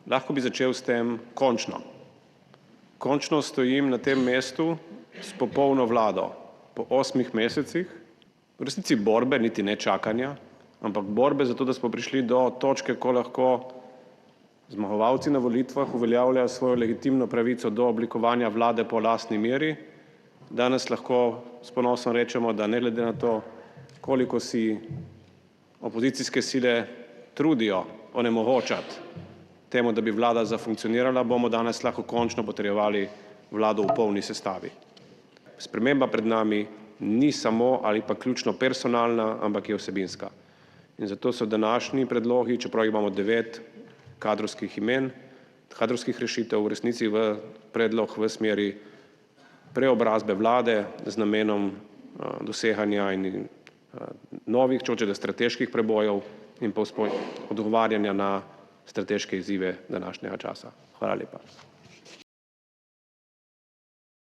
Lahko bi začel s tem končno. Končno stojim na tem mestu s popolno vlado po 8 mesecih, v resnici borbe, niti ne čakanja, ampak borbe za to, da smo prišli do točke, ko lahko zmagovalci na volitvah uveljavljajo svojo legitimno pravico do oblikovanja vlade po lastni meri. Danes lahko s ponosom rečemo, da ne glede na to, koliko si opozicijske sile trudijo onemogočati temu, da bi vlada zafunkcionirala, bomo danes lahko končno potrjevali vlado v polni sestavi. Sprememba pred nami ni samo ali pa ključno personalna, ampak je vsebinska. In zato so današnji predlogi, čeprav imamo 9 kadrovskih imen, kadrovskih rešitev, v resnici v predlog v smeri preobrazbe vlade z namenom doseganja in novih, če hočete, strateških prebojev in pa odgovarjanja na strateške izzive današnjega časa. Hvala lepa.